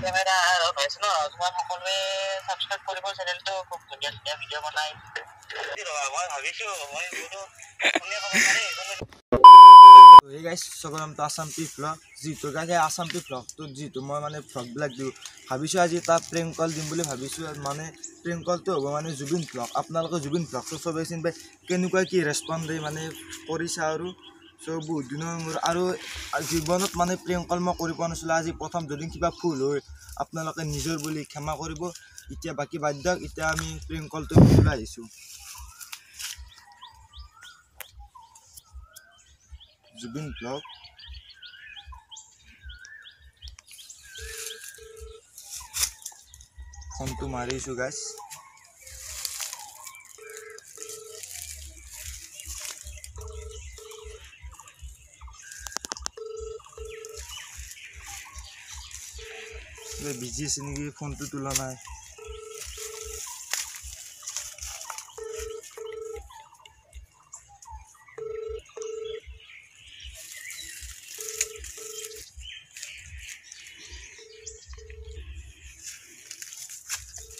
Camera হৈছে ন তোমাৰ সকলোৱে সাবস্ক্ৰাইব কৰিব চেনেলটো খুব ধুনীয়া ধুনীয়া ভিডিঅ' বনাই মই ভাবিছো মই বোলো কোনে ক'ব পাৰে এই গাইস সকলম তো আসাম পি ব্লগ যেটো গাগে আসাম পি ব্লগ তো যেটো মই মানে ব্লগ ব্লগ দিও ভাবিছো আজি তা প্রেঙ্ক কল দিম বুলি ভাবিছো মানে প্রেঙ্ক কল তো হ'ব মানে জুবিন ব্লগ আপোনালোকে জুবিন ব্লগ তো সবে চিন বাই কেনেকুৱা কি ৰেসপন্স দেই মানে কৰিছা আৰু সো বহুত দিনৰ মোৰ আৰু জীৱনত মানে প্ৰেঙ্ক কল মই কৰি পোৱা নাছিল আজি প্ৰথম যদি কিবা ফুল হয় আপোনালোকে নিজৰ বুলি ক্ষমা কৰিব এতিয়া বাকি বাদ দিয়ক এতিয়া আমি প্রেঙ্ক কল তো লৈ আহিছো Zubin Vlog Phone to marisu guys le busy ase niki phone to tula nai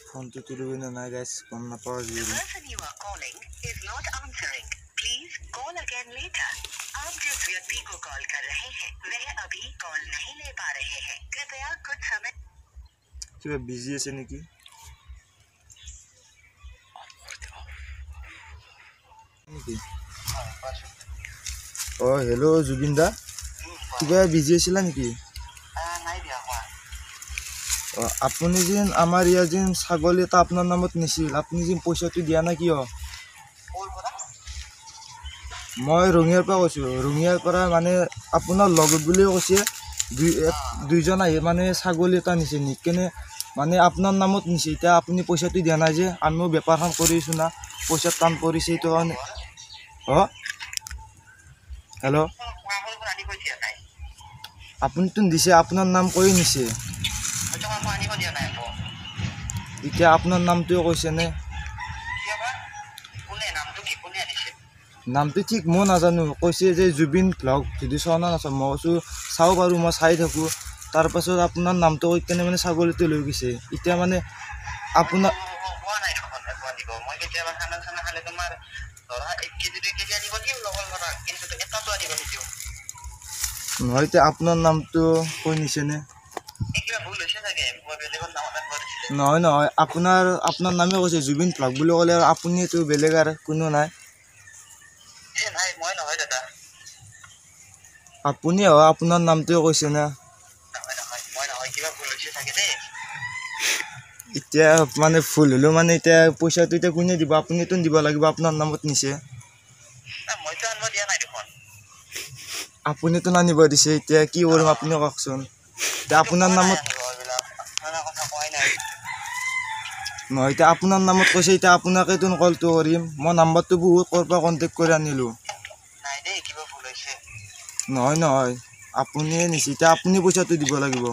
phone to tulubina na guys kom na pa The person you are calling is not answering. Please call again later. आप जिस व्यक्ति को call कर रहे हैं वह अभी call नहीं ले पा रहे हैं कृपया कुछ समय kiba busy ase niki oh hello Zubinda kiba busy asila niki আপুনি যেন আমাৰ ইয়া যেন ছাগলী এটা আপোনাৰ নামত নিছিল আপুনি যেন পইচাটো দিয়া না কিয় মই ৰঙিয়াৰ পৰা কৈছো ৰঙিয়াৰ পৰা মানে আপোনাৰ লগত বুলিও কৈছে দুইজন আহি মানে ছাগলী এটা নিছে নিকেনে মানে আপোনাৰ নামত নিছে এতিয়া আপুনি পইচাটো দিয়া নাই যে আমিও বেপাৰখন কৰিছো না পইচা টান পৰিছে এইটো কাৰণে হেল্ল' আপুনি তো দিছে আপোনাৰ নাম কৈ নিছে এতিয়া আপোনাৰ নামটো কৈছে নে নামটো ঠিক মই নাজানো কৈছে যে জুবিন ব্লগ ভিডিঅ' চাও না নাচাও মই কৈছো চাও বাৰু মই চাই থাকো তাৰ পাছত আপোনাৰ নামটো কৈ কেনে মানে ছাগলীটো লৈ গৈছে এতিয়া মানে আপোনাৰ নহয় এতিয়া আপোনাৰ নামটো কৈ নিছে নে নহয় নহয় আপোনাৰ নামে কৈছে জুবিন ব্লগ বুলি ক'লে আৰু আপুনিতো বেলেগ আৰু কোনো নাই আপুনি আপোনাৰ নামটোৱে কৈছে না এতিয়া মানে ফুল হলো মানে এতিয়া পইচাটো এতিয়া কোনে দিব আপুনিতো দিব লাগিব আপোনাৰ নামত নিছে আপুনিতো নানিব দিছে এতিয়া কি কৰিম আপুনি কওকচোন এতিয়া আপোনাৰ নামত নহয় এতিয়া আপোনাৰ নামত কৈছে এতিয়া আপোনাকেতো কলটো কৰিম মই নাম্বাৰটো বহুত ক'ৰ পৰা কণ্টেক্ট কৰি আনিলো নহয় নহয় আপুনিয়ে নিছে এতিয়া আপুনি পইচাটো দিব লাগিব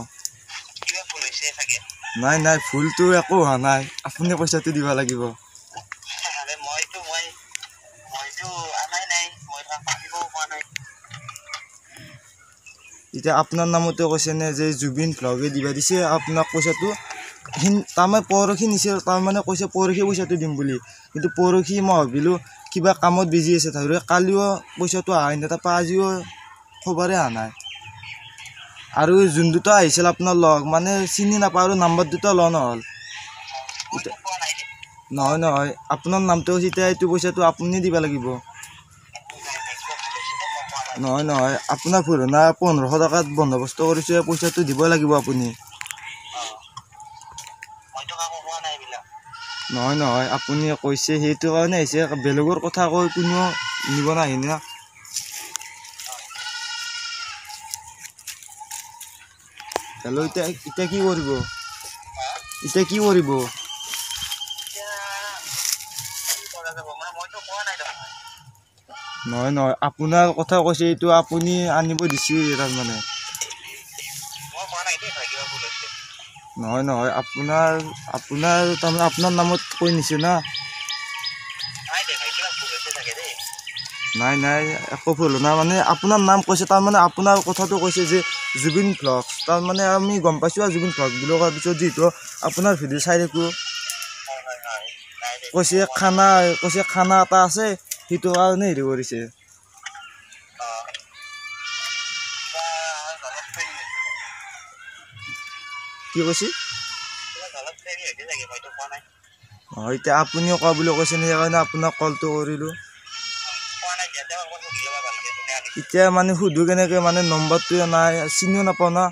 নাই নাই ভুলটো একো হোৱা নাই আপুনি পইচাটো দিব লাগিব এতিয়া আপোনাৰ নামতে কৈছে নে যে জুবিন ব্লগে দিবা দিছে আপোনাক পইচাটো তাৰমানে পৰহি নিছে তাৰমানে কৈছে পৰহি পইচাটো দিম বুলি কিন্তু পৰহি মই ভাবিলো কিবা কামত বিজি আছে ধৰি কালিও পইচাটো আহাই নাই তাৰপৰা আজিও খবৰে অহা নাই আৰু যোনটো আহিছিল আপোনাৰ লগ মানে চিনি নাপাওঁ আৰু নাম্বাৰ দুটা ল নহ'ল নহয় নহয় আপোনাৰ নামটো কৈছে এতিয়া এইটো পইচাটো আপুনি দিব লাগিব নহয় নহয় আপোনাৰ পুৰণা 1500 টকাত বন্দবস্ত কৰিছে পইচাটো দিব লাগিব আপুনি নহয় নহয় আপুনি কৈছে সেইটো কাৰণে আহিছে বেলেগৰ কথা কৈ কোনো নিব নাহি না হেল্ল' এতিয়া কি কৰিব নহয় নহয় আপোনাৰ কথা কৈছে এইটো আপুনি আনিব দিছে তাৰমানে নহয় নহয় আপোনাৰ তাৰমানে আপোনাৰ নামত কৈ নিছে না নাই নাই একো ভুল না মানে আপোনাৰ নাম কৈছে তাৰমানে আপোনাৰ কথাটো কৈছে যে জুবিন ব্লগ তাৰমানে আমি গম পাইছোঁ আৰু জুবিন ব্লগ বুলি কোৱাৰ পিছত যিহেতু আপোনাৰ ভিডিঅ' চাই থাকোঁ কৈছে খানা এটা আছে সেইটো কাৰণে হেৰি কৰিছে কি কৈছে এতিয়া আপুনিও কোৱা বুলি কৈছে সেইকাৰণে আপোনাক কলটো কৰিলোঁ এতিয়া মানে সুধো কেনেকৈ মানে নম্বৰটো নাই চিনিও নাপাওঁ না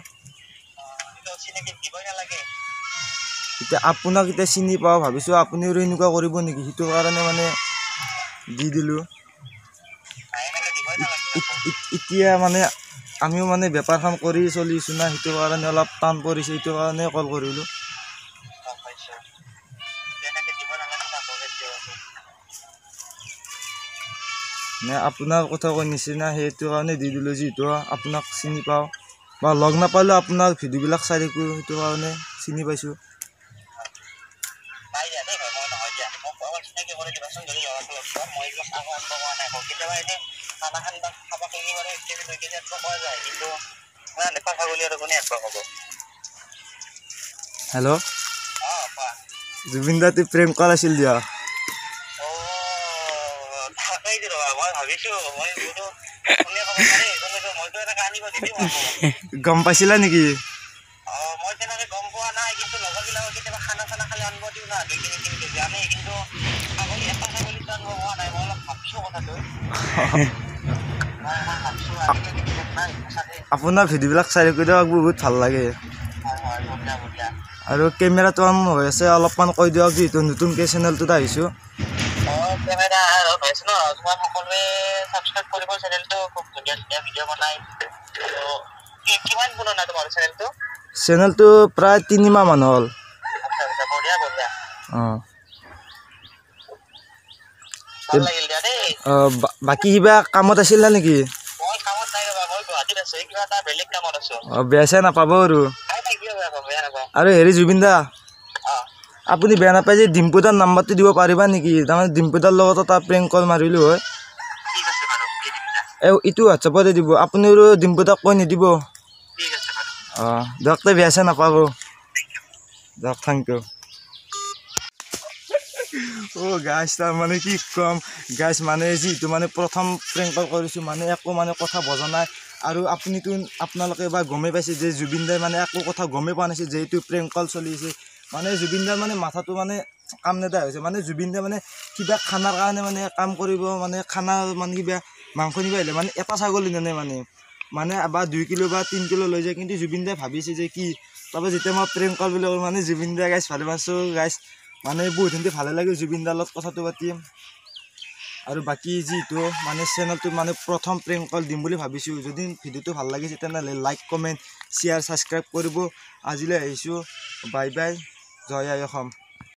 এতিয়া আপোনাক এতিয়া চিনি পাওঁ ভাবিছোঁ আপুনি আৰু এনেকুৱা কৰিব নেকি সেইটো কাৰণে মানে দি দিলোঁ এতিয়া মানে আমিও মানে বেপাৰখন কৰি চলিছোঁ না সেইটো কাৰণে অলপ টান পৰিছে সেইটো কাৰণে কল কৰিলোঁ নে আপোনাৰ কথা কৈ নিচিনা সেইটো কাৰণে দি দিলোঁ যিহেতু আপোনাক চিনি পাওঁ বা লগ নাপালেও আপোনাৰ ভিডিঅ'বিলাক চাই থাকোঁ সেইটো কাৰণে চিনি পাইছোঁ হেল্ল' জুবিন দাটো প্ৰেম কল আছিল দিয়া গম পাইছিলা নেকি আপোনাৰ ভিডিঅ'বিলাক চাই থাকোঁ দিয়ক বহুত ভাল লাগে আৰু কেমেৰাটো অন হৈ আছে অলপমান কৈ দিয়ক যিহেতু নতুনকৈ চেনেলটোত আহিছোঁ চেনেলটো প্ৰায় 3 মাহ মান হ'ল বাকী কিবা কামত আছিল নেকি বেয়া চেয়া নাপাব আৰু হেৰি জুবিন দা আপুনি বেয়া নাপায় যে ডিম্পুদাৰ নাম্বাৰটো দিব পাৰিবা নেকি তাৰমানে ডিম্পুদাৰ লগত এটা প্ৰেংক কল মাৰিলোঁ হয় এইটো হোৱাটছআপতে দিব আপুনি আৰু ডিম্পুদাক কৈ নিদিব দিয়ক তই বেয়া চেয়া নাপাব দিয়ক থেংক ইউ গাইছ তাৰমানে কি ক'ম গাইছ মানে যিহেতু মানে প্ৰথম প্ৰেংক কল কৰিছোঁ মানে একো মানে কথা বজা নাই আৰু আপুনিতো আপোনালোকে এবাৰ গমেই পাইছে যে জুবিন দাই মানে একো কথা গমেই পোৱা নাছিল যিহেতু প্ৰেংক কল চলি আছে মানে জুবিন দাৰ মানে মাথাটো মানে কাম নেদা হৈছে মানে জুবিন দাই মানে কিবা খানাৰ কাৰণে মানে কাম কৰিব মানে খানা মানে কিবা মাংস নিব আহিলে মানে এটা ছাগলী নানে মানে বা 2 কিলো বা 3 কিলো লৈ যায় কিন্তু জুবিন দাই ভাবিছে যে কি তাৰপৰা যেতিয়া মই প্ৰেংক কল বুলি ক'লোঁ মানে জুবিন দাই গাইছ ভালে পাইছোঁ গাইছ মানে বহুত হিন্দী ভালে লাগে জুবিন দাৰ লগত কথাটো পাতিম আৰু বাকী যিহেতু মানে চেনেলটোত মানে প্ৰথম প্ৰেংক কল দিম বুলি ভাবিছোঁ যদি ভিডিঅ'টো ভাল লাগিছে তেনেহ'লে লাইক কমেণ্ট শ্বেয়াৰ ছাবস্ক্ৰাইব কৰিব আজিলৈ আহিছোঁ বাই বাই জয় আই অসম